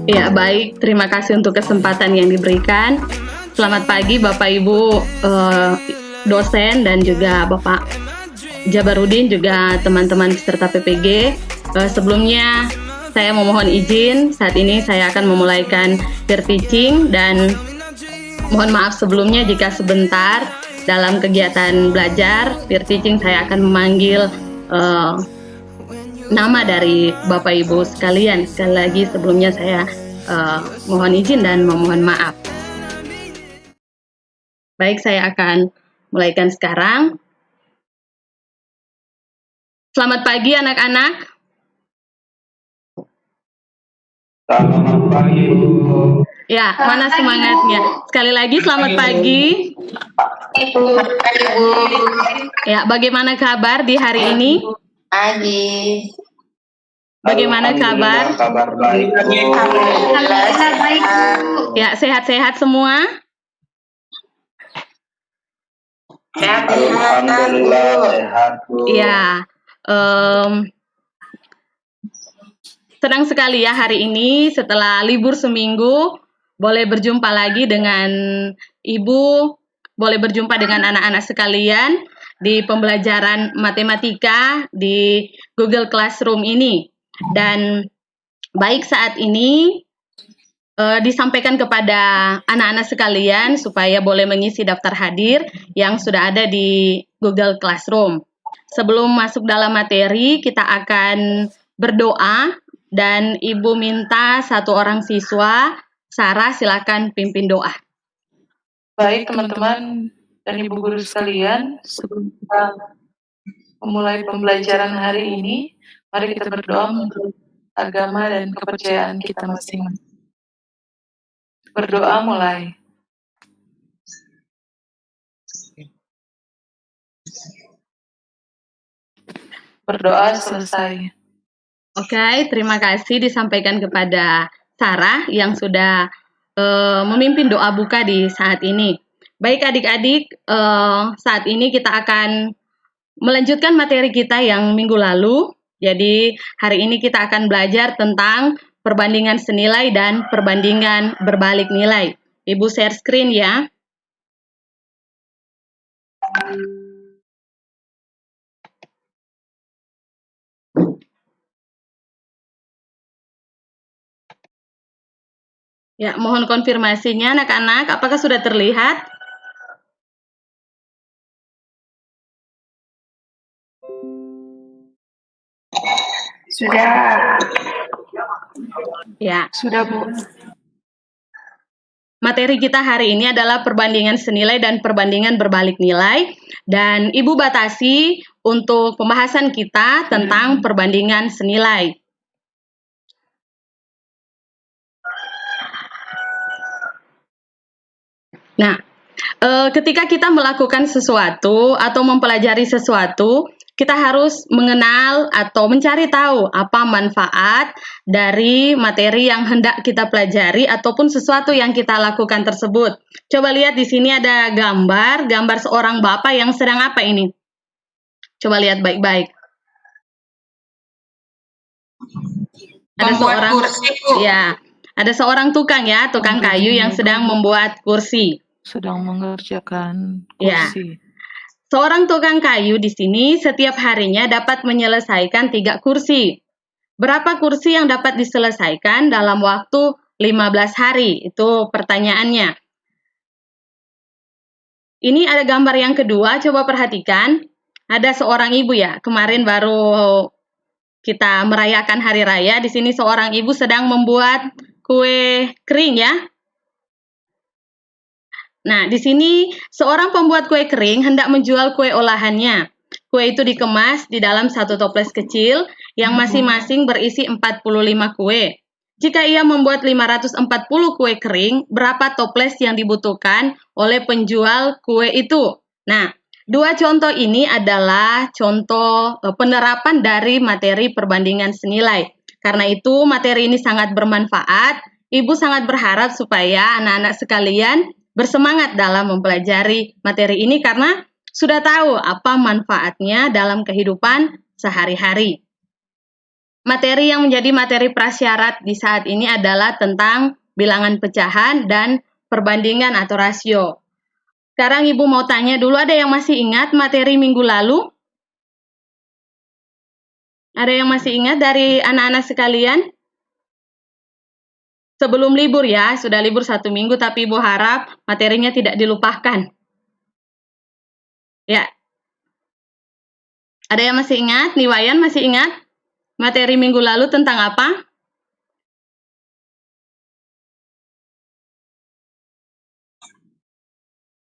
Ya, baik. Terima kasih untuk kesempatan yang diberikan. Selamat pagi Bapak Ibu dosen dan juga Bapak Jabarudin, juga teman-teman peserta PPG. Sebelumnya saya memohon izin, saat ini saya akan memulaikan peer teaching dan mohon maaf sebelumnya jika sebentar dalam kegiatan belajar peer teaching saya akan memanggil nama dari Bapak Ibu sekalian. Sekali lagi sebelumnya saya mohon izin dan memohon maaf. Baik, saya akan mulaikan sekarang. Selamat pagi anak-anak. Selamat pagi, Bu. Ya, mana semangatnya? Sekali lagi selamat pagi. Ya, bagaimana kabar di hari ini? Pagi. Bagaimana kabar? Kabar baik. Alhamdulillah baik, Bu. Ya, sehat-sehat semua? Alhamdulillah sehat, Bu. Ya, senang sekali ya hari ini setelah libur seminggu boleh berjumpa lagi dengan Ibu, boleh berjumpa dengan anak-anak sekalian di pembelajaran matematika di Google Classroom ini. Dan baik saat ini disampaikan kepada anak-anak sekalian supaya boleh mengisi daftar hadir yang sudah ada di Google Classroom. Sebelum masuk dalam materi, kita akan berdoa dan Ibu minta satu orang siswa, Sarah, silakan pimpin doa. Baik teman-teman dan Ibu Guru sekalian, sebelum kita memulai pembelajaran hari ini, mari kita berdoa menurut agama dan kepercayaan kita masing-masing. Berdoa mulai. Berdoa selesai. Oke, terima kasih disampaikan kepada Sarah yang sudah memimpin doa buka di saat ini. Baik adik-adik, saat ini kita akan melanjutkan materi kita yang minggu lalu. Jadi hari ini kita akan belajar tentang perbandingan senilai dan perbandingan berbalik nilai. Ibu share screen ya. Ya, mohon konfirmasinya anak-anak, apakah sudah terlihat? Sudah. Ya. Sudah, Bu. Materi kita hari ini adalah perbandingan senilai dan perbandingan berbalik nilai. Dan Ibu batasi untuk pembahasan kita tentang perbandingan senilai. Nah, ketika kita melakukan sesuatu atau mempelajari sesuatu, kita harus mengenal atau mencari tahu apa manfaat dari materi yang hendak kita pelajari ataupun sesuatu yang kita lakukan tersebut. Coba lihat di sini ada gambar seorang bapak yang sedang apa ini? Coba lihat baik-baik. Ada seorang kursi, Bu. Ya, ada seorang tukang kayu yang sedang membuat kursi. Sedang mengerjakan Ya. kursi. Seorang tukang kayu di sini setiap harinya dapat menyelesaikan 3 kursi. Berapa kursi yang dapat diselesaikan dalam waktu 15 hari? Itu pertanyaannya. Ini ada gambar yang kedua, coba perhatikan. Ada seorang ibu ya, kemarin baru kita merayakan hari raya. Di sini seorang ibu sedang membuat kue kering ya. Nah, di sini seorang pembuat kue kering hendak menjual kue olahannya. Kue itu dikemas di dalam satu toples kecil yang masing-masing berisi 45 kue. Jika ia membuat 540 kue kering, berapa toples yang dibutuhkan oleh penjual kue itu? Nah, 2 contoh ini adalah contoh penerapan dari materi perbandingan senilai. Karena itu, materi ini sangat bermanfaat. Ibu sangat berharap supaya anak-anak sekalian bersemangat dalam mempelajari materi ini karena sudah tahu apa manfaatnya dalam kehidupan sehari-hari. materi yang menjadi materi prasyarat di saat ini adalah tentang bilangan pecahan dan perbandingan atau rasio. Sekarang Ibu mau tanya dulu, ada yang masih ingat materi minggu lalu? Ada yang masih ingat dari anak-anak sekalian? Sebelum libur ya, sudah libur 1 minggu, tapi Ibu harap materinya tidak dilupakan. Ya. Ada yang masih ingat? Niwayan masih ingat? Materi minggu lalu tentang apa?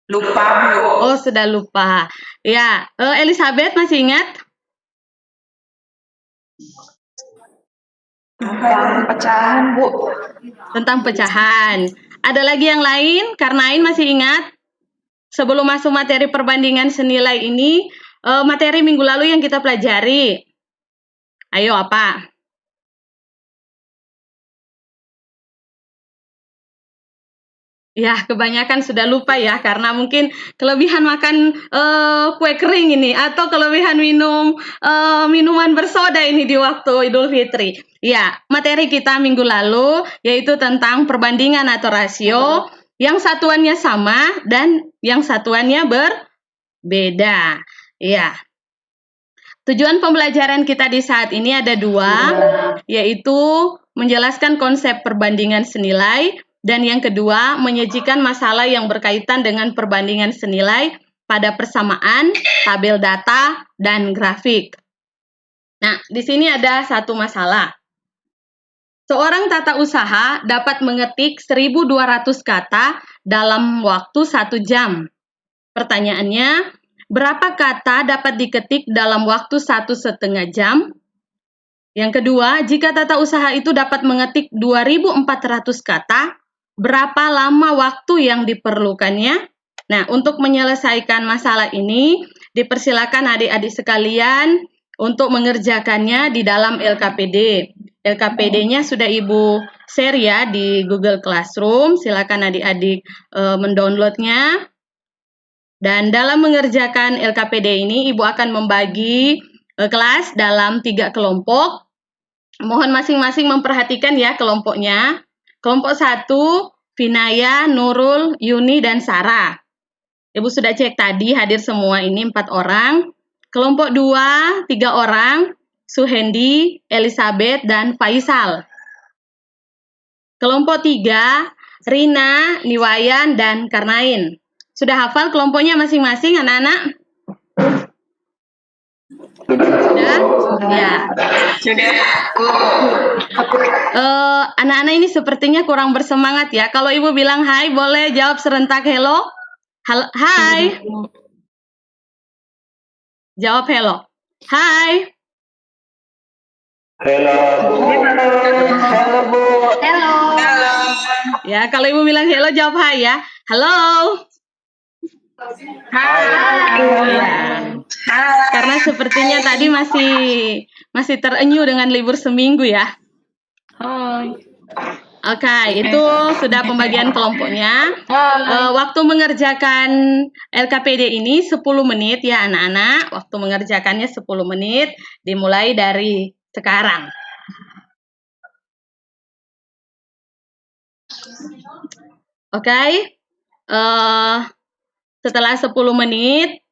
Lupa, Bu. Oh, sudah lupa. Ya, Elizabeth masih ingat? Tentang pecahan, Bu. Tentang pecahan. Ada lagi yang lain? Karnain masih ingat? Sebelum masuk materi perbandingan senilai ini, materi minggu lalu yang kita pelajari. Ayo, apa? Ya, kebanyakan sudah lupa ya, karena mungkin kelebihan makan kue kering ini, atau kelebihan minum minuman bersoda ini di waktu Idul Fitri. Ya, materi kita minggu lalu yaitu tentang perbandingan atau rasio, yang satuannya sama dan yang satuannya berbeda. Ya. Tujuan pembelajaran kita di saat ini ada 2, yaitu menjelaskan konsep perbandingan senilai, dan yang kedua, menyajikan masalah yang berkaitan dengan perbandingan senilai pada persamaan, tabel data, dan grafik. Nah, di sini ada satu masalah. Seorang tata usaha dapat mengetik 1.200 kata dalam waktu 1 jam. Pertanyaannya, berapa kata dapat diketik dalam waktu 1,5 jam? Yang kedua, jika tata usaha itu dapat mengetik 2.400 kata, berapa lama waktu yang diperlukannya? Nah, untuk menyelesaikan masalah ini, dipersilakan adik-adik sekalian untuk mengerjakannya di dalam LKPD. LKPD-nya sudah Ibu share ya di Google Classroom. Silakan adik-adik mendownloadnya. Dan dalam mengerjakan LKPD ini, Ibu akan membagi kelas dalam 3 kelompok. Mohon masing-masing memperhatikan ya kelompoknya. Kelompok 1, Vinaya, Nurul, Yuni, dan Sarah. Ibu sudah cek tadi hadir semua ini 4 orang. Kelompok 2, 3 orang, Suhendi, Elizabeth, dan Faisal. Kelompok 3, Rina, Niwayan, dan Karnain. Sudah hafal kelompoknya masing-masing anak-anak? Sudah? Ya. Sudah. Anak-anak ini sepertinya kurang bersemangat ya. Kalau Ibu bilang hai, boleh jawab serentak hello? Hai. Jawab hello. Hai. Hello. Halo, Bu. Halo. Halo. Ya, kalau Ibu bilang hello, jawab hai ya. Halo. Hai. Ya. Karena sepertinya tadi masih terenyuh dengan libur seminggu ya. Hai. Oke, itu sudah pembagian kelompoknya. Waktu mengerjakan LKPD ini 10 menit ya anak-anak. Waktu mengerjakannya 10 menit, dimulai dari sekarang. Oke, setelah 10 menit,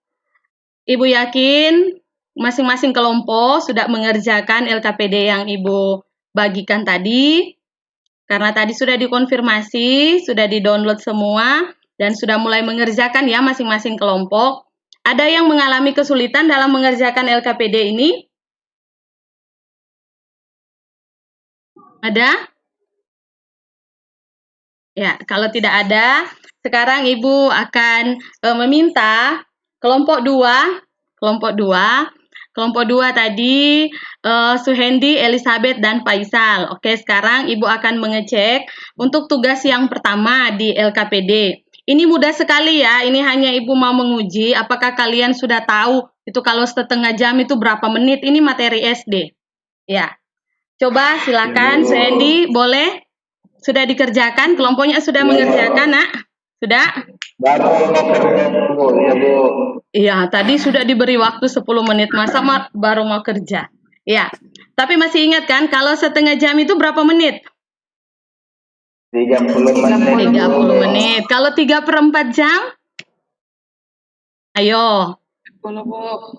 Ibu yakin masing-masing kelompok sudah mengerjakan LKPD yang Ibu bagikan tadi. Karena tadi sudah dikonfirmasi, sudah di-download semua, dan sudah mulai mengerjakan ya masing-masing kelompok. Ada yang mengalami kesulitan dalam mengerjakan LKPD ini? Ada? Ya, kalau tidak ada, sekarang Ibu akan meminta kelompok 2 tadi Suhendi, Elizabeth, dan Faisal. Oke, sekarang Ibu akan mengecek untuk tugas yang pertama di LKPD. Ini mudah sekali ya, ini hanya Ibu mau menguji apakah kalian sudah tahu itu kalau setengah jam itu berapa menit, ini materi SD. Ya, coba silakan Suhendi, boleh? Sudah dikerjakan, kelompoknya sudah mengerjakan, nak? Sudah? Baru mau kerja, Bu. Ya, Bu. Iya, tadi sudah diberi waktu 10 menit, masa baru mau kerja? Ya, Tapi masih ingat kan, kalau setengah jam itu berapa menit? 30 menit. 30 menit. Kalau 3/4 jam? Ayo. 10 Bu.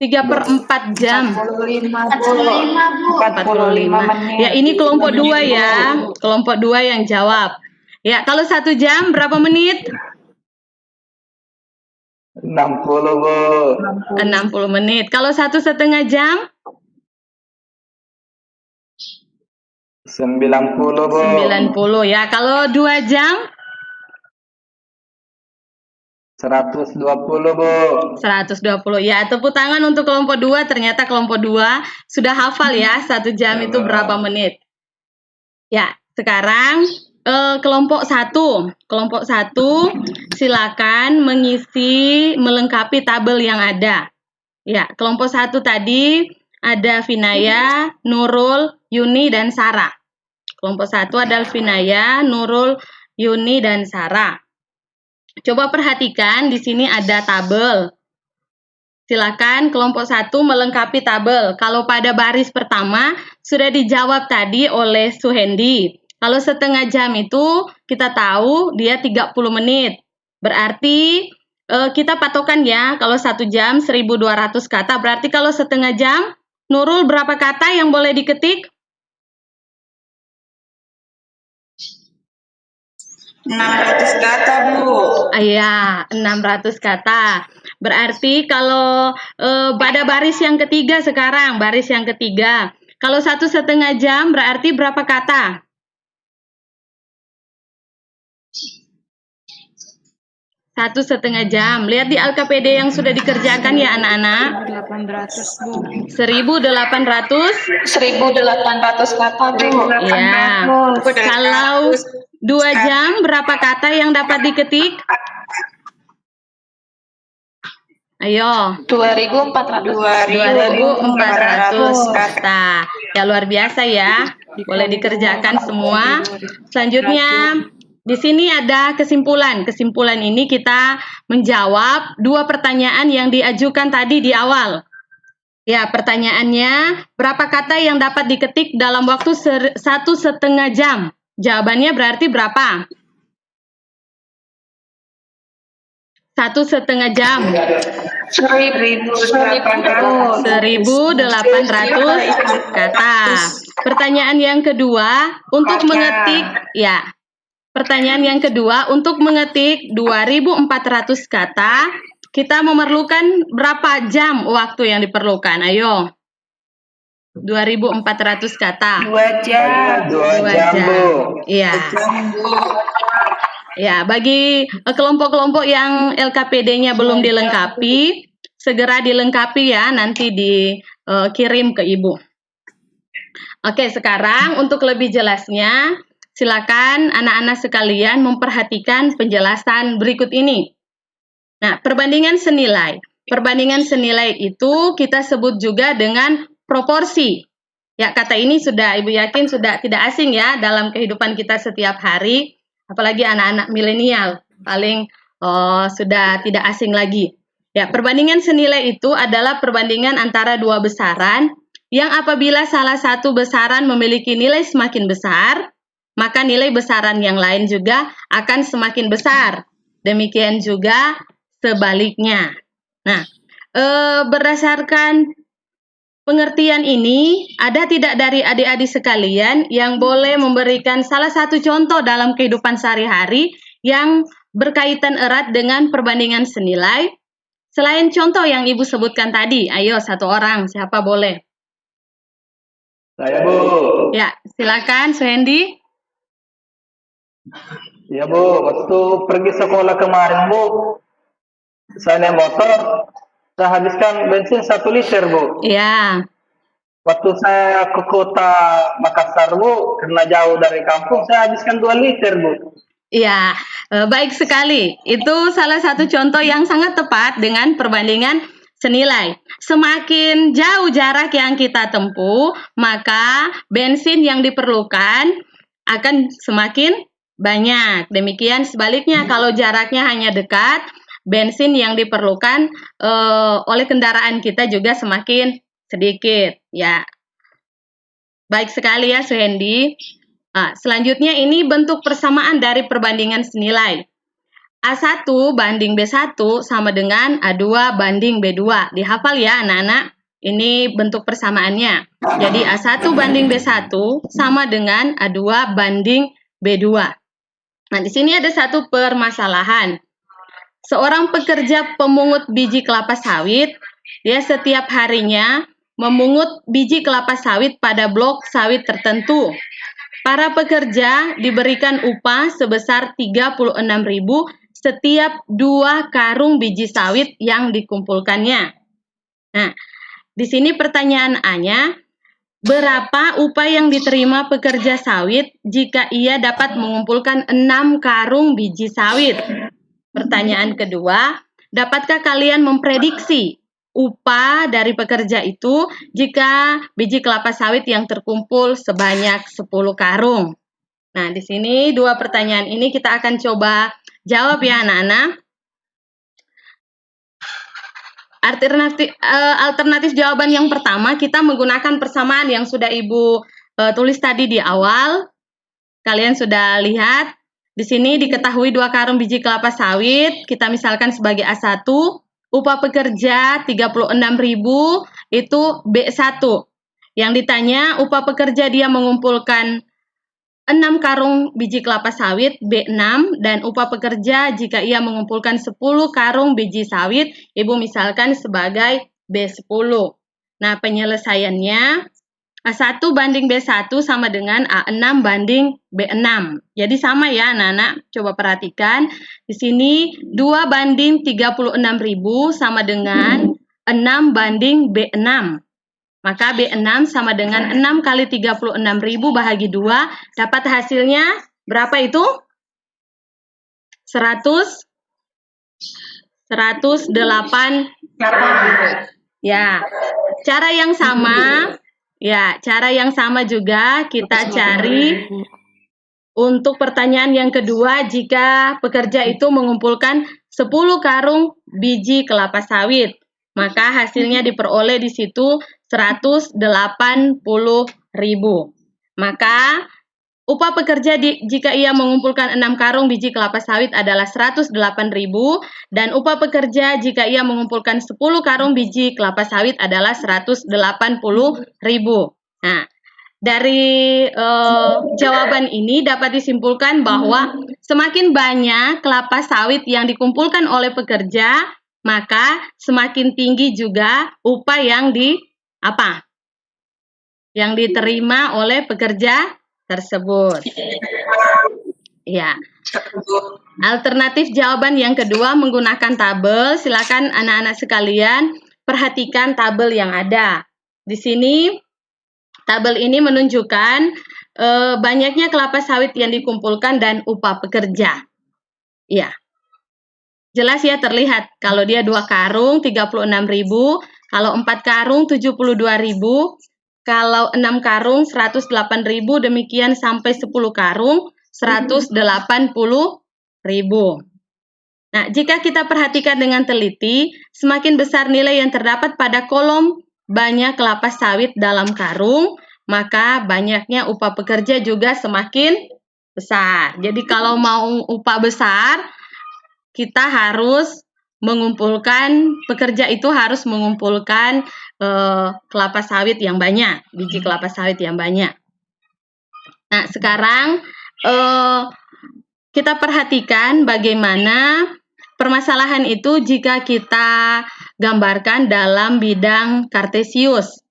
3/4 jam. 45 Bu. 45. menit. Ya, ini kelompok 2 ya. Kelompok 2 yang jawab. Ya, kalau 1 jam berapa menit? 60 Bu. 60 menit. Kalau 1,5 jam? 90 Bu. 90 ya. Kalau 2 jam? 120 Bu. 120 ya. Tepuk tangan untuk kelompok 2. Ternyata kelompok 2 sudah hafal ya 1 jam itu berapa menit. Ya, sekarang kelompok 1. Kelompok 1 silakan mengisi melengkapi tabel yang ada. Ya, kelompok 1 tadi ada Vinaya, Nurul, Yuni dan Sarah. Kelompok 1 adalah Vinaya, Nurul, Yuni dan Sarah. Coba perhatikan di sini ada tabel. Silakan kelompok 1 melengkapi tabel. Kalau pada baris pertama sudah dijawab tadi oleh Suhendi. Kalau setengah jam itu kita tahu dia 30 menit. Berarti kita patokan ya, kalau 1 jam 1.200 kata. Berarti kalau setengah jam, Nurul berapa kata yang boleh diketik? 600 kata Bu. Iya, 600 kata. Berarti kalau pada baris yang ketiga sekarang, baris yang ketiga. Kalau 1,5 jam berarti berapa kata? 1,5 jam. Lihat di LKPD yang sudah dikerjakan ya anak-anak. 800 Bu. 1.800. 1.800 kata Bu. Ya. Kalau 2 jam berapa kata yang dapat diketik? Ayo. 2.400 kata. Ya, luar biasa ya. Boleh dikerjakan semua. Selanjutnya di sini ada kesimpulan. Kesimpulan ini kita menjawab 2 pertanyaan yang diajukan tadi di awal. Ya, pertanyaannya, berapa kata yang dapat diketik dalam waktu 1,5 jam? Jawabannya berarti berapa? 1,5 jam. 1.800 kata. Pertanyaan yang kedua, untuk mengetik, ya. Pertanyaan yang kedua, untuk mengetik 2.400 kata, kita memerlukan berapa jam waktu yang diperlukan? Ayo. 2.400 kata. 2 jam. 2 jam Bu. Iya. Ya, bagi kelompok-kelompok yang LKPD-nya belum dilengkapi, segera dilengkapi ya, nanti dikirim ke Ibu. Oke, sekarang untuk lebih jelasnya, silakan anak-anak sekalian memperhatikan penjelasan berikut ini. Nah, perbandingan senilai. Perbandingan senilai itu kita sebut juga dengan proporsi. Ya, kata ini sudah Ibu yakin sudah tidak asing ya dalam kehidupan kita setiap hari, apalagi anak-anak milenial paling sudah tidak asing lagi. Ya, perbandingan senilai itu adalah perbandingan antara 2 besaran yang apabila salah satu besaran memiliki nilai semakin besar, maka nilai besaran yang lain juga akan semakin besar. Demikian juga sebaliknya. Nah, berdasarkan pengertian ini, ada tidak dari adik-adik sekalian yang boleh memberikan salah satu contoh dalam kehidupan sehari-hari yang berkaitan erat dengan perbandingan senilai? Selain contoh yang Ibu sebutkan tadi, ayo satu orang, siapa boleh? Saya Bu. Ya, silakan Suhendi. Ya Bu, waktu pergi sekolah kemarin Bu, saya naik motor, saya habiskan bensin 1 liter Bu. Ya. Waktu saya ke kota Makassar Bu, karena jauh dari kampung, saya habiskan 2 liter Bu. Ya, baik sekali. Itu salah satu contoh yang sangat tepat dengan perbandingan senilai. Semakin jauh jarak yang kita tempuh, maka bensin yang diperlukan akan semakin banyak. Demikian sebaliknya, kalau jaraknya hanya dekat, bensin yang diperlukan oleh kendaraan kita juga semakin sedikit. Ya, Baik sekali ya Suhendi. Selanjutnya ini bentuk persamaan dari perbandingan senilai. A1 banding B1 sama dengan A2 banding B2. Dihafal ya anak-anak. Ini bentuk persamaannya. Jadi A1 banding B1 sama dengan A2 banding B2. Nah, di sini ada satu permasalahan. Seorang pekerja pemungut biji kelapa sawit, dia setiap harinya memungut biji kelapa sawit pada blok sawit tertentu. Para pekerja diberikan upah sebesar 36.000 setiap 2 karung biji sawit yang dikumpulkannya. Nah, di sini pertanyaan A-nya, berapa upah yang diterima pekerja sawit jika ia dapat mengumpulkan 6 karung biji sawit? Pertanyaan kedua, dapatkah kalian memprediksi upah dari pekerja itu jika biji kelapa sawit yang terkumpul sebanyak 10 karung? Nah, di sini 2 pertanyaan ini kita akan coba jawab ya anak-anak. Alternatif jawaban yang pertama, kita menggunakan persamaan yang sudah Ibu tulis tadi di awal. Kalian sudah lihat. Di sini diketahui 2 karung biji kelapa sawit, kita misalkan sebagai A1, upah pekerja 36.000 itu B1. Yang ditanya upah pekerja dia mengumpulkan 6 karung biji kelapa sawit B6 dan upah pekerja jika ia mengumpulkan 10 karung biji sawit, Ibu misalkan sebagai B10. Nah, penyelesaiannya A1 banding B1 sama dengan A6 banding B6. Jadi sama ya anak-anak, coba perhatikan. Di sini 2 banding 36.000 sama dengan 6 banding B6. Maka B6 sama dengan 6 kali 36.000 bahagi 2, dapat hasilnya berapa itu? 108. Ya, cara yang sama juga kita cari untuk pertanyaan yang kedua jika pekerja itu mengumpulkan 10 karung biji kelapa sawit. Maka hasilnya diperoleh di situ 180.000. Maka upah pekerja jika ia mengumpulkan 6 karung biji kelapa sawit adalah 108.000 dan upah pekerja jika ia mengumpulkan 10 karung biji kelapa sawit adalah 180.000. Nah, dari jawaban ini dapat disimpulkan bahwa semakin banyak kelapa sawit yang dikumpulkan oleh pekerja, maka semakin tinggi juga upah yang diterima oleh pekerja tersebut. Ya. Alternatif jawaban yang kedua menggunakan tabel. Silakan anak-anak sekalian perhatikan tabel yang ada. Di sini tabel ini menunjukkan banyaknya kelapa sawit yang dikumpulkan dan upah pekerja. Ya. Jelas ya, terlihat kalau dia 2 karung 36.000, kalau 4 karung 72.000, kalau 6 karung 108.000, demikian sampai 10 karung 180.000. Nah, jika kita perhatikan dengan teliti, semakin besar nilai yang terdapat pada kolom banyak kelapa sawit dalam karung, maka banyaknya upah pekerja juga semakin besar. Jadi kalau mau upah besar, kita harus mengumpulkan, pekerja itu harus mengumpulkan kelapa sawit yang banyak, biji kelapa sawit yang banyak. Nah, sekarang kita perhatikan bagaimana permasalahan itu jika kita gambarkan dalam bidang kartesius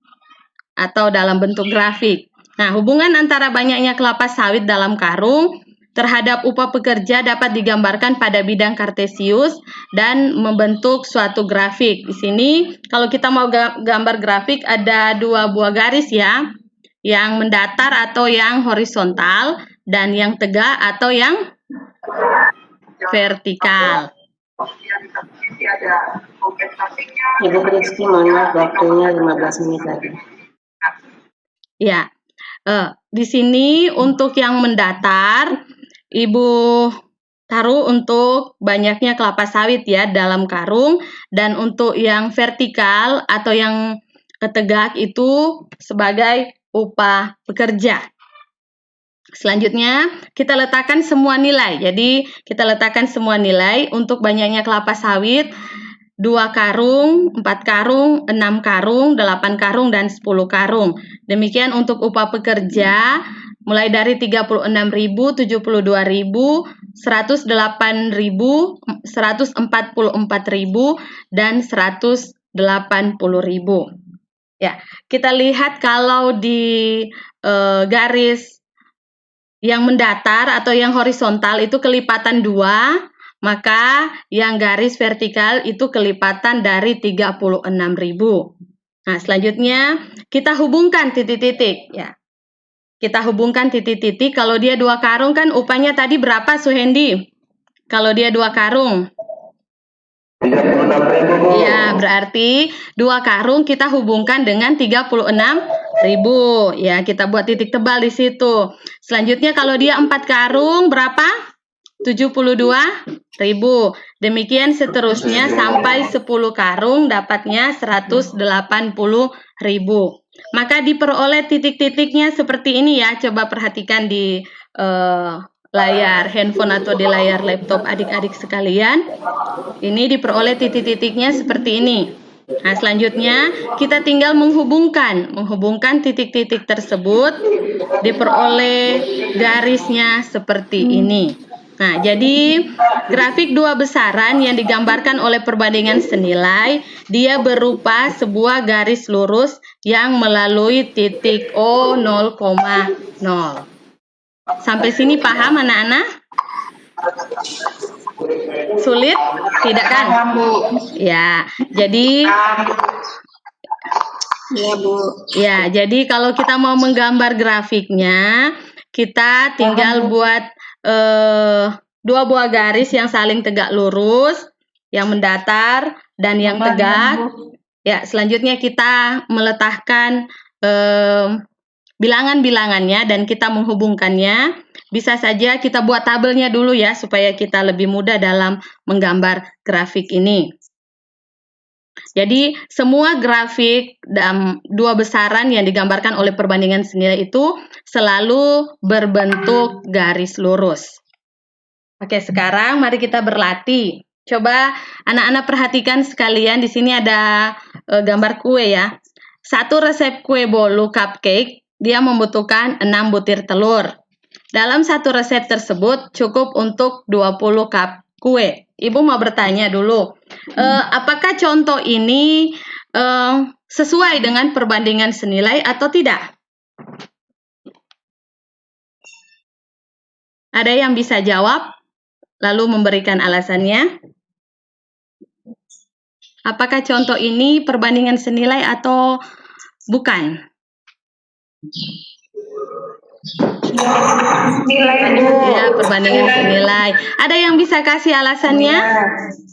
atau dalam bentuk grafik. Nah, hubungan antara banyaknya kelapa sawit dalam karung terhadap upah pekerja dapat digambarkan pada bidang kartesius dan membentuk suatu grafik. Di sini kalau kita mau gambar grafik ada 2 buah garis ya, yang mendatar atau yang horizontal dan yang tegak atau yang vertikal. Ibu Kristi, mana waktunya 15 menit lagi. Ya, di sini untuk yang mendatar, Ibu taruh untuk banyaknya kelapa sawit ya dalam karung, dan untuk yang vertikal atau yang tegak itu sebagai upah pekerja. Selanjutnya, kita letakkan semua nilai. Jadi, kita letakkan semua nilai untuk banyaknya kelapa sawit, 2 karung, 4 karung, 6 karung, 8 karung, dan 10 karung. Demikian untuk upah pekerja, mulai dari 36.000, 72.000, 108.000, 144.000, dan 180.000. Ya, kita lihat kalau di garis yang mendatar atau yang horizontal itu kelipatan 2, maka yang garis vertikal itu kelipatan dari 36.000. Nah, selanjutnya kita hubungkan titik-titik ya. Kita hubungkan titik-titik, kalau dia 2 karung kan upahnya tadi berapa Suhendi? Kalau dia 2 karung. 36.000, Bu. Ya, berarti 2 karung kita hubungkan dengan 36.000. Ya, kita buat titik tebal di situ. Selanjutnya kalau dia 4 karung berapa? 72.000. Demikian seterusnya sampai 10 karung dapatnya 180.000. Maka diperoleh titik-titiknya seperti ini ya. Coba perhatikan di layar handphone atau di layar laptop adik-adik sekalian. Ini diperoleh titik-titiknya seperti ini. Nah, selanjutnya kita tinggal menghubungkan titik-titik tersebut, diperoleh garisnya seperti ini. Nah, jadi grafik 2 besaran yang digambarkan oleh perbandingan senilai, dia berupa sebuah garis lurus yang melalui titik O 0,0. Sampai sini paham anak-anak? Sulit? Tidak kan? Ya, jadi Iya, Bu. ya, jadi kalau kita mau menggambar grafiknya, kita tinggal buat 2 buah garis yang saling tegak lurus, yang mendatar dan yang tegak. Ya, selanjutnya kita meletakkan bilangan-bilangannya dan kita menghubungkannya. Bisa saja kita buat tabelnya dulu ya, supaya kita lebih mudah dalam menggambar grafik ini. Jadi, semua grafik dan 2 besaran yang digambarkan oleh perbandingan senilai itu selalu berbentuk garis lurus. Oke, sekarang mari kita berlatih. Coba anak-anak perhatikan sekalian, di sini ada gambar kue ya. Satu resep kue bolu cupcake, dia membutuhkan 6 butir telur. Dalam satu resep tersebut cukup untuk 20 cup kue. Ibu mau bertanya dulu, apakah contoh ini sesuai dengan perbandingan senilai atau tidak? Ada yang bisa jawab, lalu memberikan alasannya? Apakah contoh ini perbandingan senilai atau bukan? Nilai, Bu. Ya, perbandingan senilai. Ada yang bisa kasih alasannya?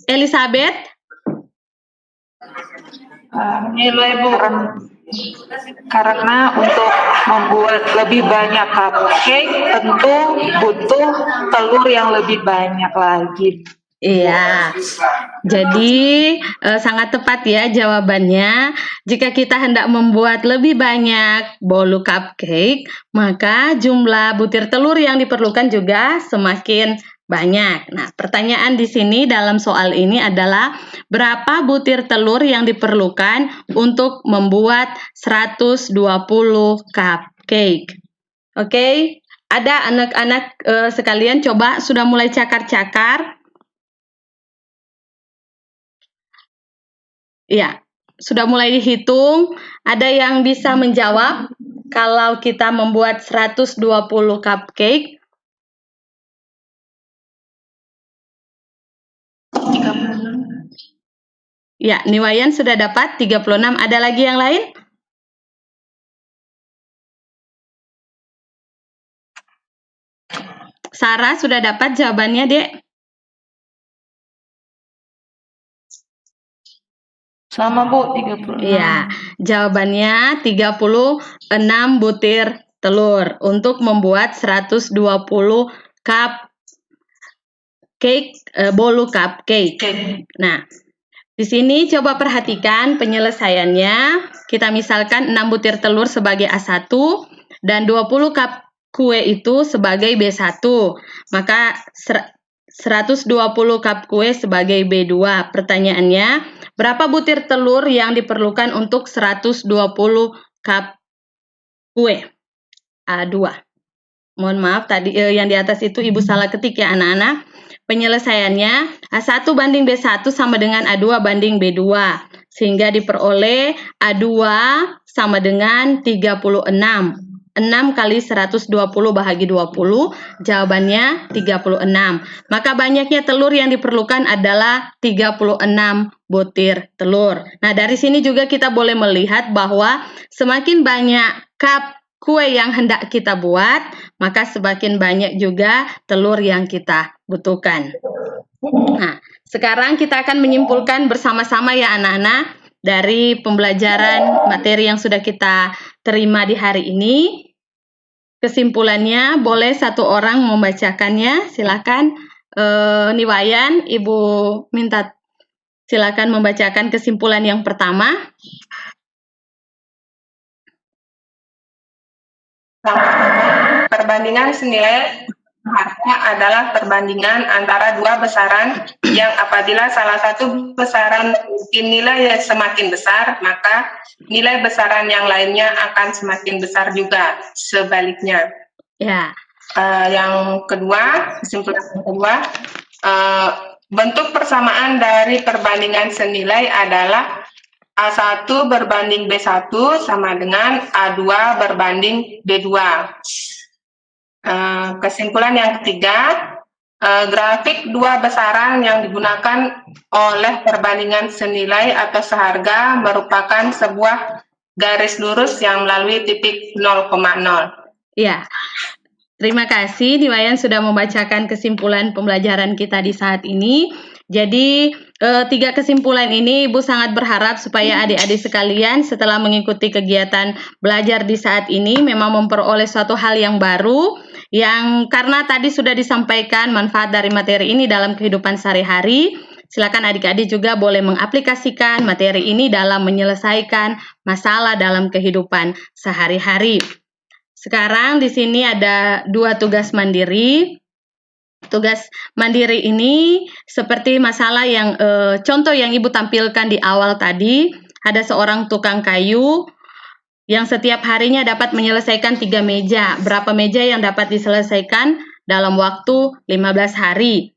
Elizabeth? Nilai, Bu. Karena untuk membuat lebih banyak cupcake tentu butuh telur yang lebih banyak lagi. Iya, jadi sangat tepat ya jawabannya. Jika kita hendak membuat lebih banyak bolu cupcake, maka jumlah butir telur yang diperlukan juga semakin banyak. Nah, pertanyaan di sini dalam soal ini adalah berapa butir telur yang diperlukan untuk membuat 120 cupcake. Oke, ada anak-anak sekalian coba sudah mulai cakar-cakar. Ya, sudah mulai dihitung. Ada yang bisa menjawab kalau kita membuat 120 cupcake? Ya, Niwayan sudah dapat 36. Ada lagi yang lain? Sarah sudah dapat jawabannya, Dek? Sama, Bu, 36. Iya, jawabannya 36 butir telur untuk membuat 120 cup cake, bolu cupcake. Nah, Di sini coba perhatikan penyelesaiannya. Kita misalkan 6 butir telur sebagai A1 dan 20 cup kue itu sebagai B1. Maka 120 cup kue sebagai B2. Pertanyaannya, berapa butir telur yang diperlukan untuk 120 cup kue? A2. Mohon maaf, tadi yang di atas itu Ibu salah ketik ya anak-anak. Penyelesaiannya A1 banding B1 sama dengan A2 banding B2. Sehingga diperoleh A2 sama dengan 36. 6 kali 120 bahagi 20, jawabannya 36. Maka banyaknya telur yang diperlukan adalah 36 butir telur. Nah, dari sini juga kita boleh melihat bahwa semakin banyak cup kue yang hendak kita buat, maka semakin banyak juga telur yang kita butuhkan. Nah, sekarang kita akan menyimpulkan bersama-sama ya anak-anak dari pembelajaran materi yang sudah kita terima di hari ini. Kesimpulannya, boleh satu orang membacakannya. Silakan, Niwayan, Ibu minta silakan membacakan kesimpulan yang pertama. Perbandingan senilai harga adalah perbandingan antara dua besaran yang apabila salah satu besaran nilai semakin besar, maka nilai besaran yang lainnya akan semakin besar juga. Sebaliknya. Ya. Yang kedua, kesimpulan yang kedua, bentuk persamaan dari perbandingan senilai adalah A1 berbanding B1 sama dengan A2 berbanding B2. Kesimpulan yang ketiga, grafik dua besaran yang digunakan oleh perbandingan senilai atau seharga merupakan sebuah garis lurus yang melalui titik 0,0. Ya, terima kasih Niwayan sudah membacakan kesimpulan pembelajaran kita di saat ini. Jadi 3 kesimpulan ini Ibu sangat berharap supaya adik-adik sekalian setelah mengikuti kegiatan belajar di saat ini memang memperoleh suatu hal yang baru yang karena tadi sudah disampaikan manfaat dari materi ini dalam kehidupan sehari-hari. Silakan adik-adik juga boleh mengaplikasikan materi ini dalam menyelesaikan masalah dalam kehidupan sehari-hari. Sekarang di sini ada 2 tugas mandiri. Tugas mandiri ini seperti masalah yang contoh yang Ibu tampilkan di awal tadi, ada seorang tukang kayu yang setiap harinya dapat menyelesaikan 3 meja. Berapa meja yang dapat diselesaikan dalam waktu 15 hari.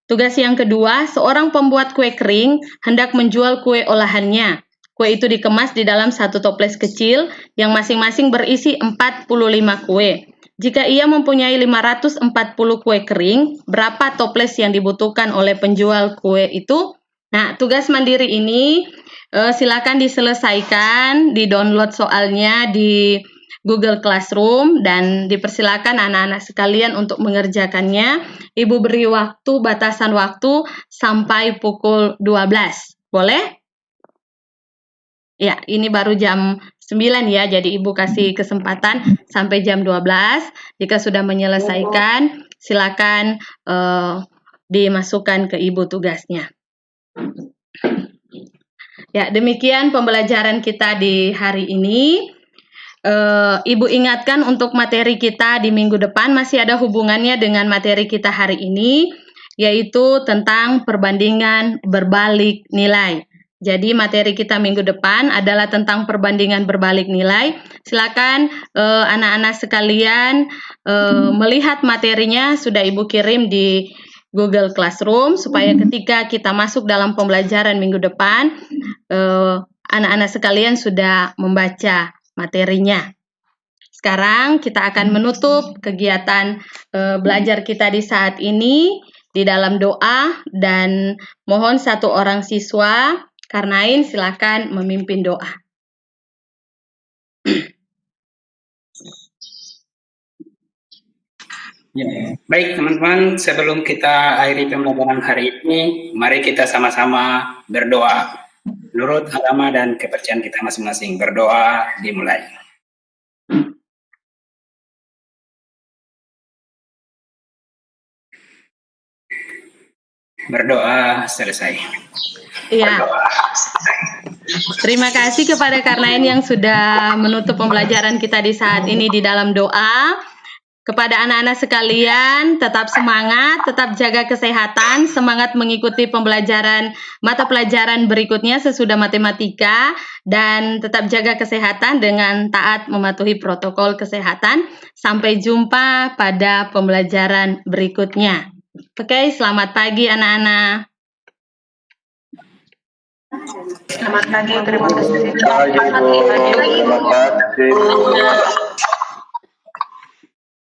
Tugas yang kedua, seorang pembuat kue kering hendak menjual kue olahannya. Kue itu dikemas di dalam satu toples kecil yang masing-masing berisi 45 kue. Jika ia mempunyai 540 kue kering, berapa toples yang dibutuhkan oleh penjual kue itu? Nah, tugas mandiri ini silakan diselesaikan, di-download soalnya di Google Classroom dan dipersilakan anak-anak sekalian untuk mengerjakannya. Ibu beri waktu, batasan waktu sampai pukul 12. Boleh? Ya, ini baru jam 9 ya, jadi Ibu kasih kesempatan sampai jam 12. Jika sudah menyelesaikan, silakan dimasukkan ke Ibu tugasnya. Ya, demikian pembelajaran kita di hari ini. Ibu ingatkan untuk materi kita di minggu depan masih ada hubungannya dengan materi kita hari ini, yaitu tentang perbandingan berbalik nilai. Jadi materi kita minggu depan adalah tentang perbandingan berbalik nilai. Silakan anak-anak sekalian melihat materinya sudah Ibu kirim di Google Classroom supaya ketika kita masuk dalam pembelajaran minggu depan, anak-anak sekalian sudah membaca materinya. Sekarang kita akan menutup kegiatan belajar kita di saat ini di dalam doa dan mohon satu orang siswa, Karnain silakan memimpin doa. Ya, baik teman-teman, sebelum kita akhiri pembelajaran hari ini, mari kita sama-sama berdoa. Menurut agama dan kepercayaan kita masing-masing, berdoa dimulai. Berdoa selesai. Iya. Terima kasih kepada Karnain yang sudah menutup pembelajaran kita di saat ini di dalam doa. Kepada anak-anak sekalian, tetap semangat, tetap jaga kesehatan, semangat mengikuti pembelajaran mata pelajaran berikutnya sesudah matematika, dan tetap jaga kesehatan dengan taat mematuhi protokol kesehatan. Sampai jumpa pada pembelajaran berikutnya. Oke, selamat pagi anak-anak. Selamat pagi, terima kasih. Terima kasih, Bu. Terima kasih.